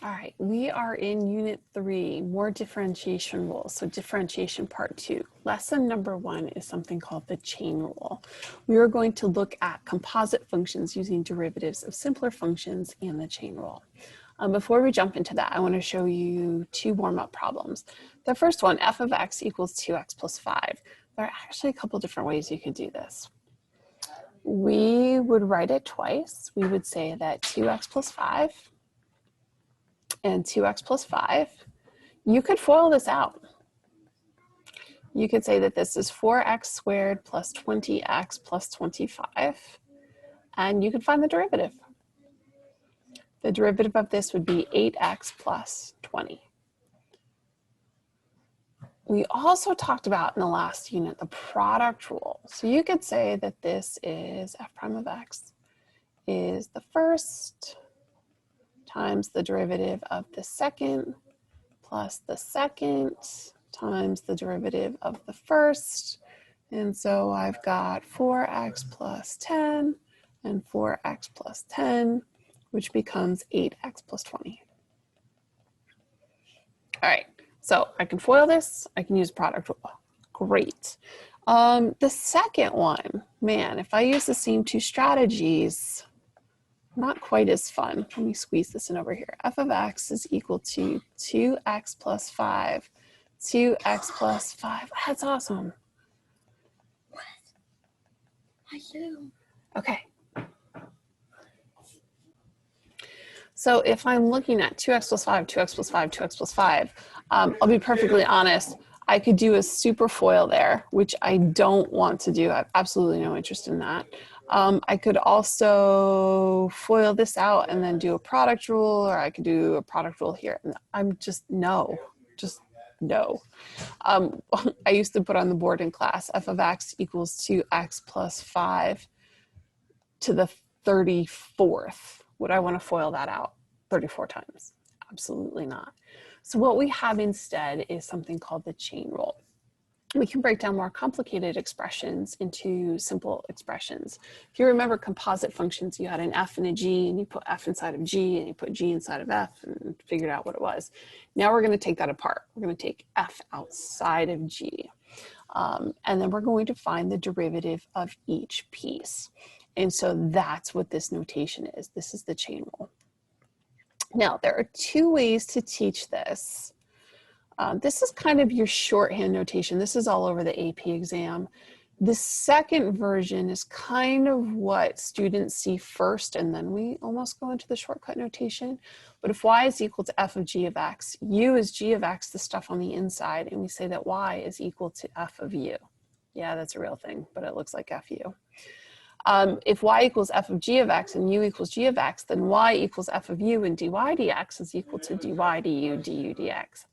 All right, we are in Unit 3, more differentiation rules. So differentiation part 2. Lesson number 1 is something called the chain rule. We are going to look at composite functions using derivatives of simpler functions and the chain rule. Before we jump into that, I want to show you 2 warm-up problems. The first one, f of x equals 2x plus 5. There are actually a couple different ways you could do this. We would write it twice. We would say that 2x plus 5 and 2x plus 5, you could FOIL this out. You could say that this is 4x squared plus 20x plus 25, and you could find the derivative. The derivative of this would be 8x plus 20. We also talked about in the last unit the product rule. So you could say that this is f prime of x is the first times the derivative of the second plus the second times the derivative of the first. And so I've got 4x plus 10 and 4x plus 10, which becomes 8x plus 20. All right, so I can FOIL this. I can use product rule. Great. The second one, man, if I use the same 2 strategies, not quite as fun. Let me squeeze this in over here. F of x is equal to 2x plus 5. 2x plus 5. That's awesome. What? I do. Okay. So if I'm looking at 2x plus 5, 2x plus 5, 2x plus 5, I'll be perfectly honest. I could do a super FOIL there, which I don't want to do. I have absolutely no interest in that. I could also FOIL this out and then do a product rule, or I could do a product rule here. I'm just no. I used to put on the board in class, f of x equals 2x plus 5 to the 34th. Would I want to FOIL that out 34 times? Absolutely not. So what we have instead is something called the chain rule. We can break down more complicated expressions into simple expressions. If you remember composite functions, you had an f and a g, and you put f inside of g, and you put g inside of f, and figured out what it was. Now we're going to take that apart. We're going to take f outside of g. And then we're going to find the derivative of each piece. And so that's what this notation is. This is the chain rule. Now, there are 2 ways to teach this. This is kind of your shorthand notation. This is all over the AP exam. The second version is kind of what students see first, and then we almost go into the shortcut notation. But if y is equal to f of g of x, u is g of x, the stuff on the inside, and we say that y is equal to f of u. Yeah, that's a real thing, but it looks like fu. If y equals f of g of x and u equals g of x, then y equals f of u and dy dx is equal to dy du du dx.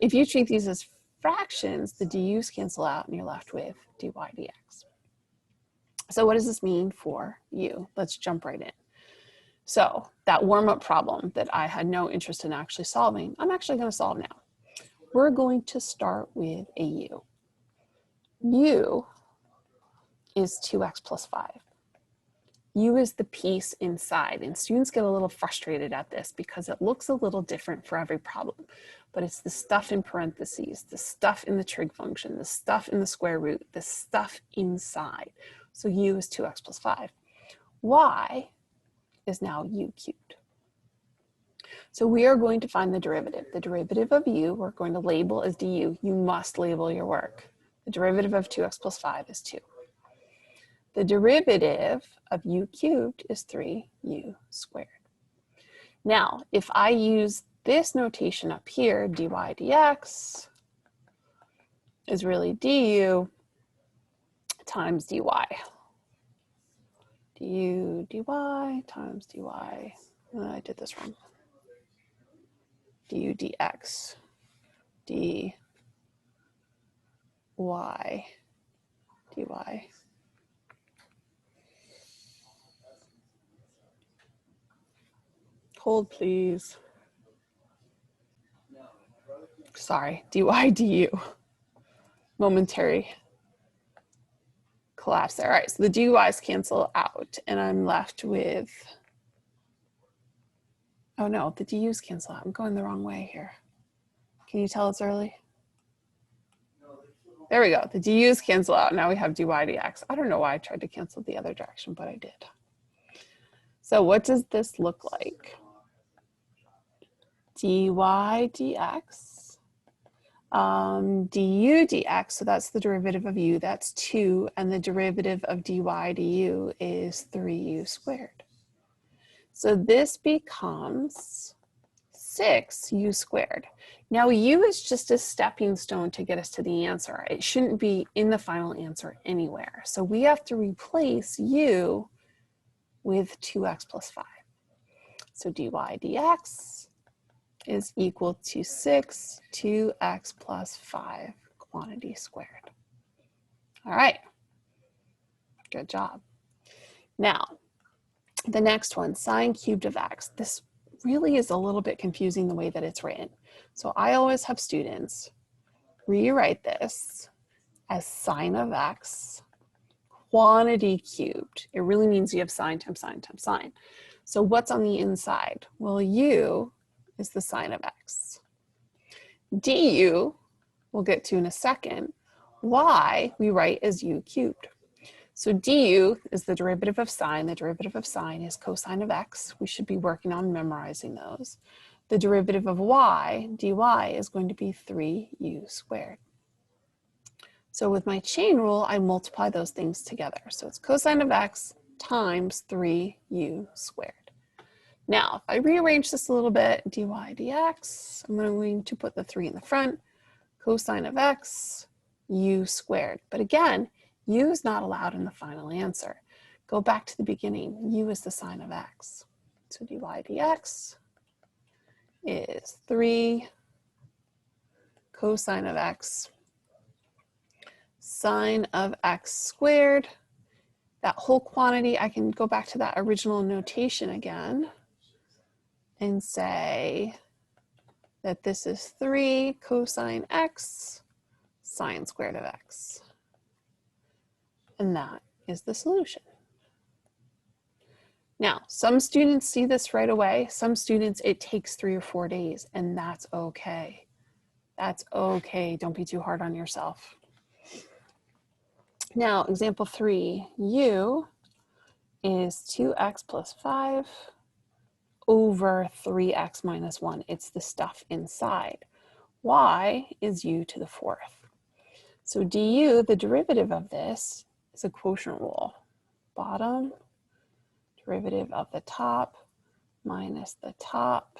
If you treat these as fractions, the du's cancel out and you're left with dy dx. So what does this mean for u? Let's jump right in. So that warm-up problem that I had no interest in actually solving, I'm actually going to solve now. We're going to start with a u. U is 2x plus 5. U is the piece inside, and students get a little frustrated at this because it looks a little different for every problem, but it's the stuff in parentheses, the stuff in the trig function, the stuff in the square root, the stuff inside. So U is 2x plus 5. Y is now U cubed. So we are going to find the derivative. The derivative of U, we're going to label as du. You must label your work. The derivative of 2x plus 5 is 2. The derivative of u cubed is 3u squared. Now, if I use this notation up here, dy dx is really du times dy. Du dy times dy. I did this wrong. Du dx dy dy. Hold, please. Sorry, dy du. Momentary collapse there. All right, so the du's cancel out, and I'm left with, Oh no, the du's cancel out. I'm going the wrong way here. Can you tell it's early? There we go. The du's cancel out. Now we have dy dx. I don't know why I tried to cancel the other direction, but I did. So what does this look like? Dy dx, du dx, so that's the derivative of u, that's 2, and the derivative of dy du is 3u squared. So this becomes 6u squared. Now u is just a stepping stone to get us to the answer. It shouldn't be in the final answer anywhere. So we have to replace u with 2x plus 5. So dy dx is equal to 6 2x plus 5 quantity squared. All right, good job. Now, the next one, sine cubed of x. This really is a little bit confusing the way that it's written. So I always have students rewrite this as sine of x quantity cubed. It really means you have sine times sine times sine. So what's on the inside? Well, u is the sine of x. Du, we'll get to in a second. Y we write as u cubed. So du is the derivative of sine. The derivative of sine is cosine of x. We should be working on memorizing those. The derivative of y, dy, is going to be 3u squared. So with my chain rule, I multiply those things together. So it's cosine of x times 3u squared. Now, if I rearrange this a little bit, dy dx, I'm going to put the 3 in the front, cosine of x, u squared. But again, u is not allowed in the final answer. Go back to the beginning. U is the sine of x. So dy dx is 3 cosine of x, sine of x squared. That whole quantity, I can go back to that original notation again and say that this is 3 cosine x sine squared of x. And that is the solution. Now, some students see this right away. Some students, it takes 3 or 4 days, and that's okay. That's okay. Don't be too hard on yourself. Now, example 3, u is 2x plus 5 over 3x minus 1. It's the stuff inside. Y is u to the 4th. So du, the derivative of this, is a quotient rule. Bottom derivative of the top minus the top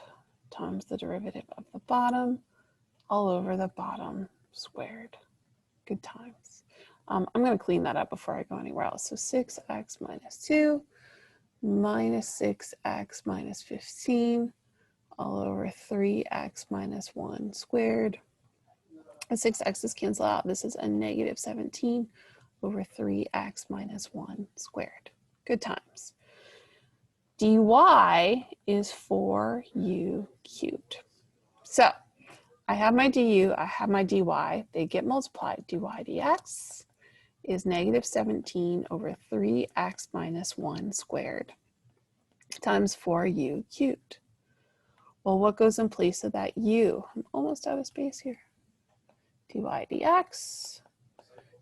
times the derivative of the bottom all over the bottom squared. Good times. I'm going to clean that up before I go anywhere else. So 6x minus 2 minus 6x minus 15 all over 3x minus 1 squared. The 6x's cancel out. This is a negative 17 over 3x minus 1 squared. Good times. dy is 4u cubed. So I have my du, I have my dy. They get multiplied. Dy dx is negative 17 over 3x minus 1 squared times 4u cubed. Well, what goes in place of that u? I'm almost out of space here. Dy dx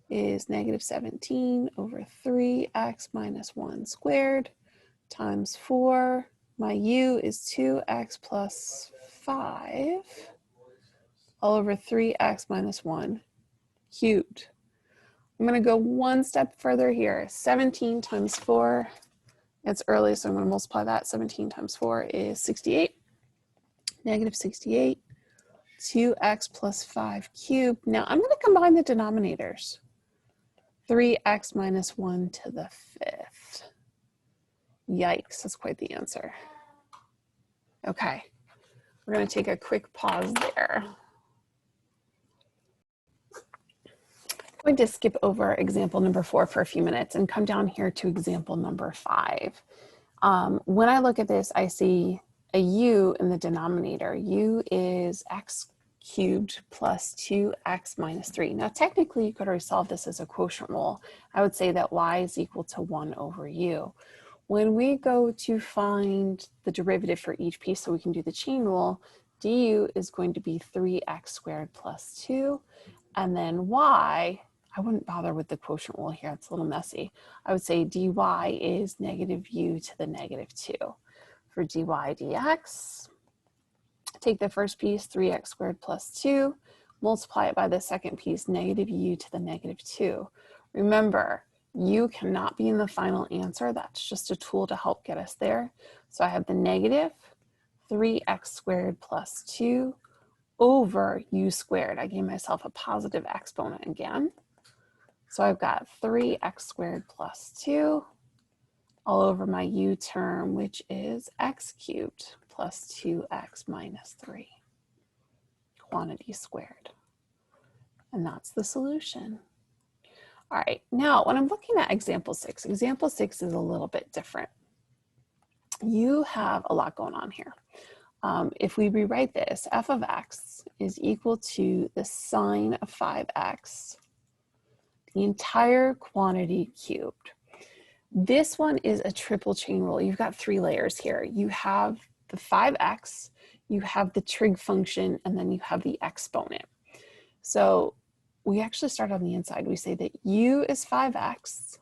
is negative 17 over 3x minus 1 squared times 4. My u is 2x plus 5 all over 3x minus 1 cubed. I'm going to go one step further here. 17 times 4, it's early, so I'm going to multiply that. 17 times 4 is 68. Negative 68, 2x plus 5 cubed. Now I'm going to combine the denominators. 3x minus 1 to the 5th. Yikes, that's quite the answer. Okay, we're going to take a quick pause there. I'm going to skip over example number 4 for a few minutes and come down here to example number 5. When I look at this, I see a u in the denominator. U is x cubed plus 2x minus 3. Now, technically, you could already solve this as a quotient rule. I would say that y is equal to 1 over u. When we go to find the derivative for each piece so we can do the chain rule, du is going to be 3x squared plus 2. And then y, I wouldn't bother with the quotient rule here. It's a little messy. I would say dy is negative u to the negative 2. For dy dx, take the first piece, 3x squared plus 2, multiply it by the second piece, negative u to the negative 2. Remember, u cannot be in the final answer. That's just a tool to help get us there. So I have the negative 3x squared plus 2 over u squared. I gave myself a positive exponent again. So I've got 3x squared plus 2 all over my u term, which is x cubed plus 2x minus 3, quantity squared. And that's the solution. All right, now when I'm looking at example 6 is a little bit different. You have a lot going on here. If we rewrite this, f of x is equal to the sine of 5x, the entire quantity cubed. This one is a triple chain rule. You've got 3 layers here. You have the 5x, you have the trig function, and then you have the exponent. So we actually start on the inside. We say that u is 5x.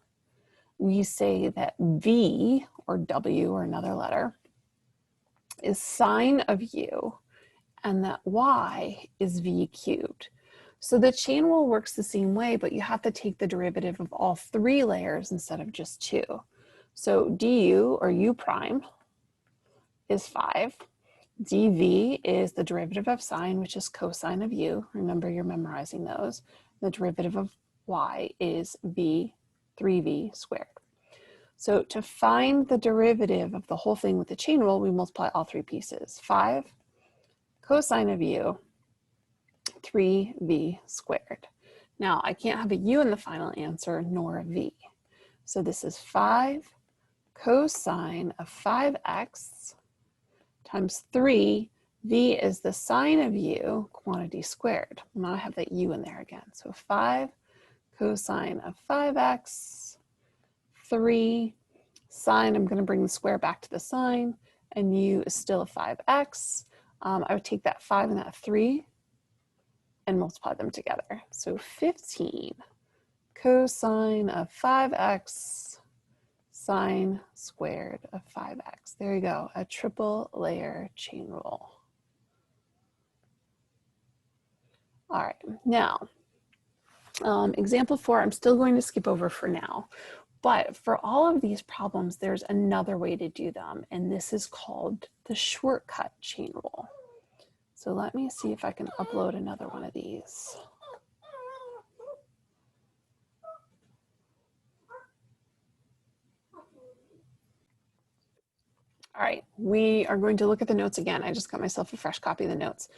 We say that v, or w, or another letter, is sine of u, and that y is v cubed. So the chain rule works the same way, but you have to take the derivative of all 3 layers instead of just 2. So du, or u prime, is 5. dv is the derivative of sine, which is cosine of u. Remember, you're memorizing those. The derivative of y is 3v squared. So to find the derivative of the whole thing with the chain rule, we multiply all 3 pieces. 5 cosine of u, 3v squared. Now, I can't have a u in the final answer, nor a v. So this is 5 cosine of 5x times 3. V is the sine of u, quantity squared. Now I have that u in there again. So 5 cosine of 5x, 3 sine, I'm going to bring the square back to the sine, and u is still 5x. I would take that 5 and that 3 and multiply them together. So 15 cosine of 5x sine squared of 5x. There you go, a triple layer chain rule. All right, now, example 4, I'm still going to skip over for now, but for all of these problems, there's another way to do them, and this is called the shortcut chain rule. So let me see if I can upload another one of these. All right, we are going to look at the notes again. I just got myself a fresh copy of the notes.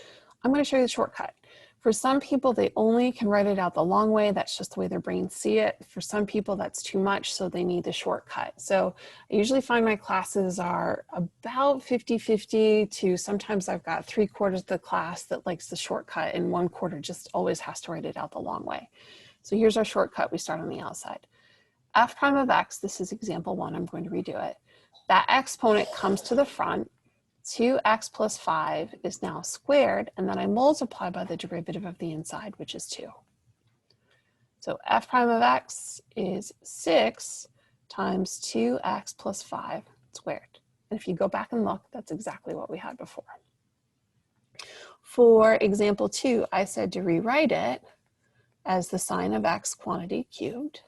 I'm going to show you the shortcut. For some people, they only can write it out the long way. That's just the way their brains see it. For some people, that's too much, so they need the shortcut. So I usually find my classes are about 50-50 to sometimes I've got 3/4 of the class that likes the shortcut and 1/4 just always has to write it out the long way. So here's our shortcut. We start on the outside. F prime of x, this is example 1. I'm going to redo it. That exponent comes to the front. 2x plus 5 is now squared, and then I multiply by the derivative of the inside, which is 2. So f prime of x is 6 times 2x plus 5 squared. And if you go back and look, that's exactly what we had before. For example 2, I said to rewrite it as the sine of x quantity cubed.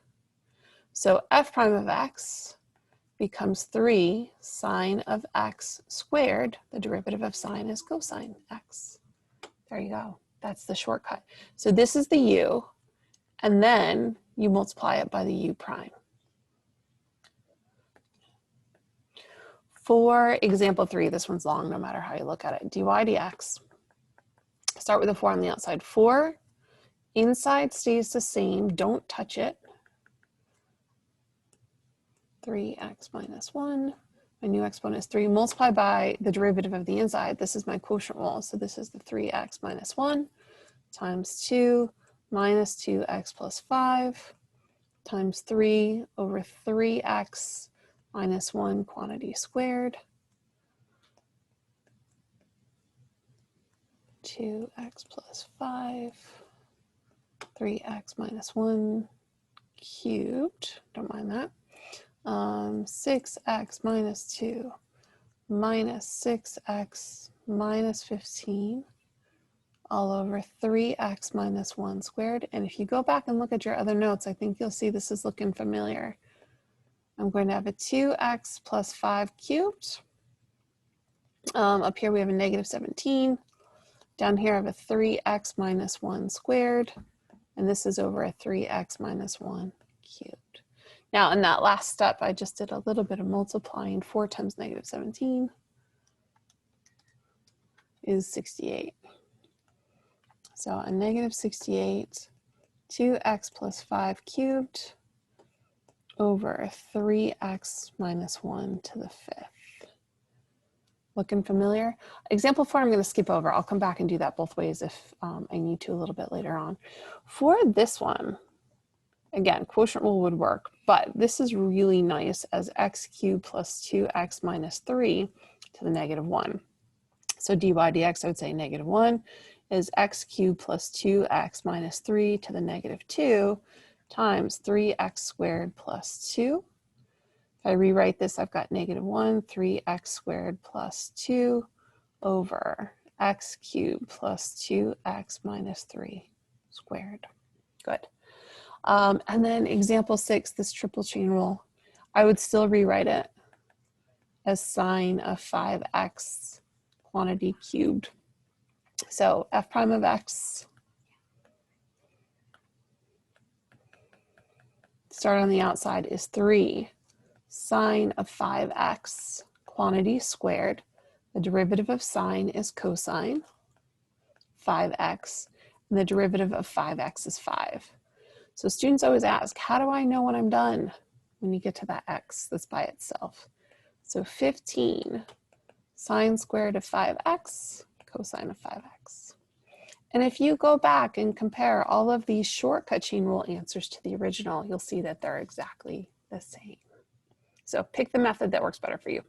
So f prime of x becomes 3 sine of x squared. The derivative of sine is cosine x. There you go. That's the shortcut. So this is the u, and then you multiply it by the u prime. For example 3, this one's long no matter how you look at it. dy dx. Start with a 4 on the outside. 4, inside stays the same, don't touch it. 3x minus 1. My new exponent is 3. Multiply by the derivative of the inside. This is my quotient rule. So this is the 3x minus 1 times 2 minus 2x plus 5 times 3 over 3x minus 1 quantity squared, 2x plus 5, 3x minus 1 cubed, don't mind that, 6x minus 2 minus 6x minus 15 all over 3x minus 1 squared. And if you go back and look at your other notes, I think you'll see this is looking familiar. I'm going to have a 2x plus 5 cubed. Up here we have a negative 17. Down here I have a 3x minus 1 squared. And this is over a 3x minus 1 cubed. Now in that last step, I just did a little bit of multiplying. 4 times negative 17 is 68. So a negative 68, 2x plus 5 cubed over 3x minus 1 to the 5th. Looking familiar? Example 4, I'm going to skip over. I'll come back and do that both ways if I need to a little bit later on. For this one, again, quotient rule would work, but this is really nice as x cubed plus 2x minus 3 to the negative 1. So dy dx, I would say negative 1 is x cubed plus 2x minus 3 to the negative 2 times 3x squared plus 2. If I rewrite this, I've got negative 1, 3x squared plus 2 over x cubed plus 2x minus 3 squared. Good. And then example 6, this triple chain rule, I would still rewrite it as sine of 5x quantity cubed. So f prime of x, start on the outside, is 3 sine of 5x quantity squared. The derivative of sine is cosine 5x, and the derivative of 5x is 5. So students always ask, how do I know when I'm done? When you get to that x that's by itself. So 15 sine squared of 5x, cosine of 5x. And if you go back and compare all of these shortcut chain rule answers to the original, you'll see that they're exactly the same. So pick the method that works better for you.